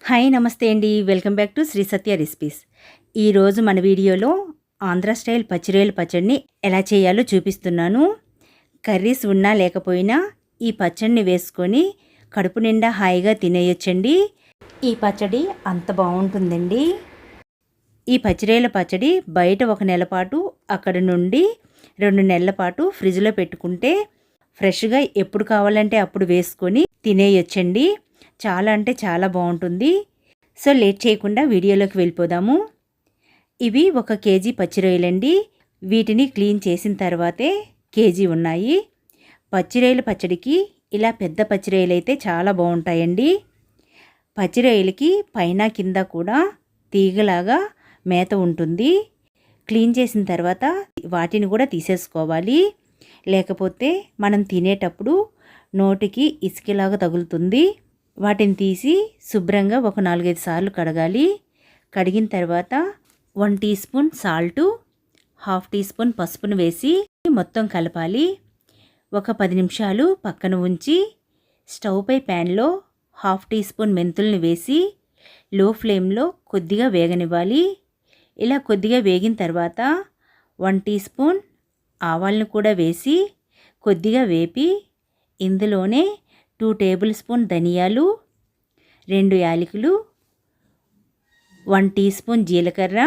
Hi నమస్తే అండి. Welcome back to Sri Satya recipes. ఈరోజు మన వీడియోలో ఆంధ్ర స్టైల్ పచ్చిరొయ్యల పచ్చడిని ఎలా చేయాలో చూపిస్తున్నాను. కర్రీస్ ఉన్నా లేకపోయినా ఈ పచ్చడిని వేసుకొని కడుపు నిండా హాయిగా తినేయొచ్చండి. ఈ పచ్చడి అంత బాగుంటుందండి. ఈ పచ్చిరొయ్యల పచ్చడి బయట 1 నెల పాటు, అక్కడ నుండి 2 నెలల పాటు ఫ్రిడ్జ్లో పెట్టుకుంటే ఫ్రెష్గా ఎప్పుడు కావాలంటే అప్పుడు వేసుకొని తినేయొచ్చండి. చాలా అంటే చాలా బాగుంటుంది. సో లేట్ చేయకుండా వీడియోలోకి వెళ్ళిపోదాము. ఇవి 1 కేజీ పచ్చిరొయ్యలండి. వీటిని క్లీన్ చేసిన తర్వాతే కేజీ ఉన్నాయి. పచ్చిరొయ్యల పచ్చడికి ఇలా పెద్ద పచ్చిరొయ్యలు అయితే చాలా బాగుంటాయండి. పచ్చిరొయ్యలకి పైన కింద కూడా తీగలాగా మేత ఉంటుంది. క్లీన్ చేసిన తర్వాత వాటిని కూడా తీసేసుకోవాలి. లేకపోతే మనం తినేటప్పుడు నోటికి ఇసుకలాగా తగులుతుంది. వాటిని తీసి శుభ్రంగా ఒక 4-5 సార్లు కడగాలి. కడిగిన తర్వాత 1 teaspoon salt, 1/2 teaspoon పసుపును వేసి మొత్తం కలపాలి. ఒక 10 నిమిషాలు పక్కన ఉంచి స్టవ్ పై ప్యాన్లో 1/2 టీ స్పూన్ మెంతుల్ని వేసి లో ఫ్లేమ్లో కొద్దిగా వేగనివ్వాలి. ఇలా కొద్దిగా వేగిన తర్వాత 1 టీ స్పూన్ ఆవాలను కూడా వేసి కొద్దిగా వేపి ఇందులోనే 2 టేబుల్ స్పూన్ ధనియాలు, 2 యాలకులు, 1 టీ స్పూన్ జీలకర్ర,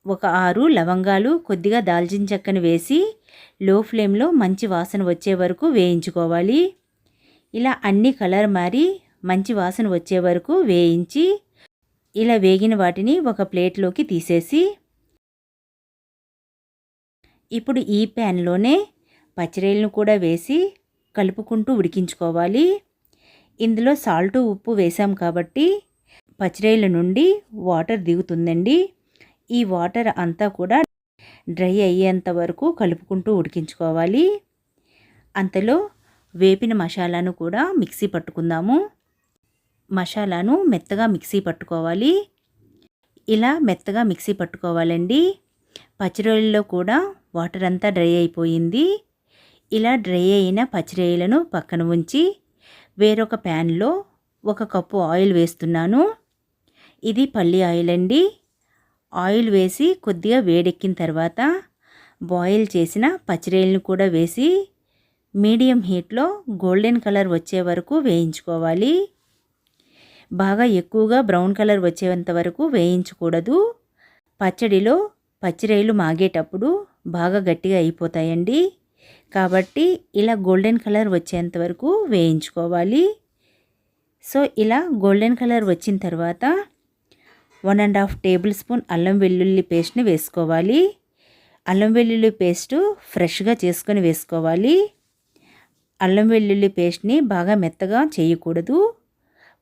ఒక 6 లవంగాలు, కొద్దిగా దాల్చిన చెక్కను వేసి లో ఫ్లేమ్లో మంచి వాసన వచ్చే వరకు వేయించుకోవాలి. ఇలా అన్ని కలర్ మారి మంచి వాసన వచ్చే వరకు వేయించి ఇలా వేగిన వాటిని ఒక ప్లేట్లోకి తీసేసి ఇప్పుడు ఈ ప్యాన్లోనే పచ్చిరొయ్యలను కూడా వేసి కలుపుకుంటూ ఉడికించుకోవాలి. ఇందులో సాల్టు ఉప్పు వేసాం కాబట్టి పచ్చిరొయ్యల నుండి వాటర్ దిగుతుందండి. ఈ వాటర్ అంతా కూడా డ్రై అయ్యేంత వరకు కలుపుకుంటూ ఉడికించుకోవాలి. అంతలో వేపిన మసాలాను కూడా మిక్సీ పట్టుకుందాము. మసాలాను మెత్తగా మిక్సీ పట్టుకోవాలి. ఇలా మెత్తగా మిక్సీ పట్టుకోవాలండి. పచ్చిరొయ్యల్లో కూడా వాటర్ అంతా డ్రై అయిపోయింది. ఇలా డ్రై అయిన పచ్చిరొయ్యలను పక్కన ఉంచి వేరొక ప్యాన్లో 1 కప్పు ఆయిల్ వేస్తున్నాను. ఇది పల్లి ఆయిల్ అండి. ఆయిల్ వేసి కొద్దిగా వేడెక్కిన తర్వాత బాయిల్ చేసిన పచ్చిరొయ్యలను కూడా వేసి మీడియం హీట్లో గోల్డెన్ కలర్ వచ్చే వరకు వేయించుకోవాలి. బాగా ఎక్కువగా బ్రౌన్ కలర్ వచ్చేంత వరకు వేయించకూడదు. పచ్చడిలో పచ్చిరొయ్యలు మాగేటప్పుడు బాగా గట్టిగా అయిపోతాయండి. కాబట్టి ఇలా గోల్డెన్ కలర్ వచ్చేంత వరకు వేయించుకోవాలి. సో ఇలా గోల్డెన్ కలర్ వచ్చిన తర్వాత 1.5 టేబుల్ స్పూన్ అల్లం వెల్లుల్లి పేస్ట్ని వేసుకోవాలి. అల్లం వెల్లుల్లి పేస్టు ఫ్రెష్గా చేసుకొని వేసుకోవాలి. అల్లం వెల్లుల్లి పేస్ట్ని బాగా మెత్తగా చేయకూడదు.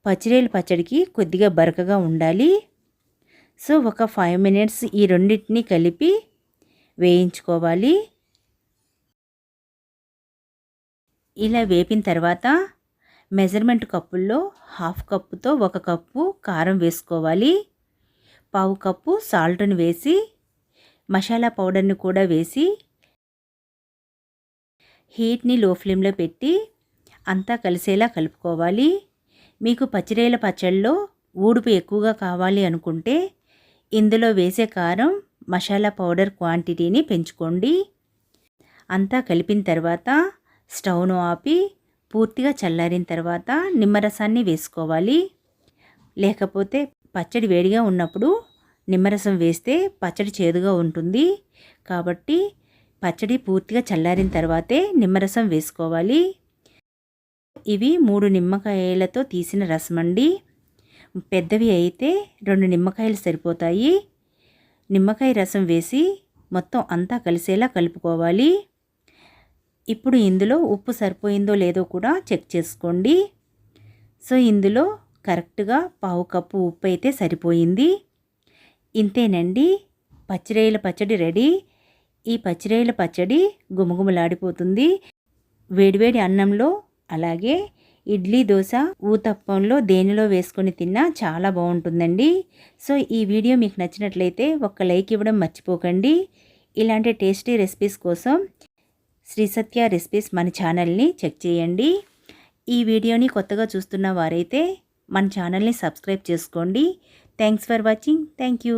పచ్చిరొయ్యల పచ్చడికి కొద్దిగా బరకగా ఉండాలి. సో ఒక 5 మినిట్స్ ఈ రెండింటిని కలిపి వేయించుకోవాలి. ఇలా వేపిన తర్వాత మెజర్మెంట్ కప్పుల్లో 1/2 కప్పుతో 1 కప్పు కారం వేసుకోవాలి. 1/4 కప్పు సాల్ట్ని వేసి మసాలా పౌడర్ని కూడా వేసి హీట్ని లో ఫ్లేమ్లో పెట్టి అంతా కలిసేలా కలుపుకోవాలి. మీకు పచ్చిరొయ్యల పచ్చళ్ళలో ఊడుపు ఎక్కువగా కావాలి అనుకుంటే ఇందులో వేసే కారం మసాలా పౌడర్ క్వాంటిటీని పెంచుకోండి. అంతా కలిపిన తర్వాత స్టవ్ను ఆపి పూర్తిగా చల్లారిన తర్వాత నిమ్మరసాన్ని వేసుకోవాలి. లేకపోతే పచ్చడి వేడిగా ఉన్నప్పుడు నిమ్మరసం వేస్తే పచ్చడి చేదుగా ఉంటుంది. కాబట్టి పచ్చడి పూర్తిగా చల్లారిన తర్వాతే నిమ్మరసం వేసుకోవాలి. ఇవి 3 నిమ్మకాయలతో తీసిన రసం అండి. పెద్దవి అయితే 2 నిమ్మకాయలు సరిపోతాయి. నిమ్మకాయ రసం వేసి మొత్తం అంతా కలిసేలా కలుపుకోవాలి. ఇప్పుడు ఇందులో ఉప్పు సరిపోయిందో లేదో కూడా చెక్ చేసుకోండి. సో ఇందులో కరెక్ట్గా 1/4 కప్పు ఉప్పు అయితే సరిపోయింది. ఇంతేనండి, పచ్చిరొయ్యల పచ్చడి రెడీ. ఈ పచ్చిరొయ్యల పచ్చడి గుమగుమలాడిపోతుంది. వేడివేడి అన్నంలో, అలాగే ఇడ్లీ, దోశ, ఊతప్పంలో దేనిలో వేసుకొని తిన్నా చాలా బాగుంటుందండి. సో ఈ వీడియో మీకు నచ్చినట్లయితే ఒక లైక్ ఇవ్వడం మర్చిపోకండి. ఇలాంటి టేస్టీ రెసిపీస్ కోసం శ్రీ సత్య రెసిపీస్ మన ఛానల్ని చెక్ చేయండి. ఈ వీడియోని కొత్తగా చూస్తున్న వారైతే మన ఛానల్ని సబ్స్క్రైబ్ చేసుకోండి. Thanks for watching. Thank you.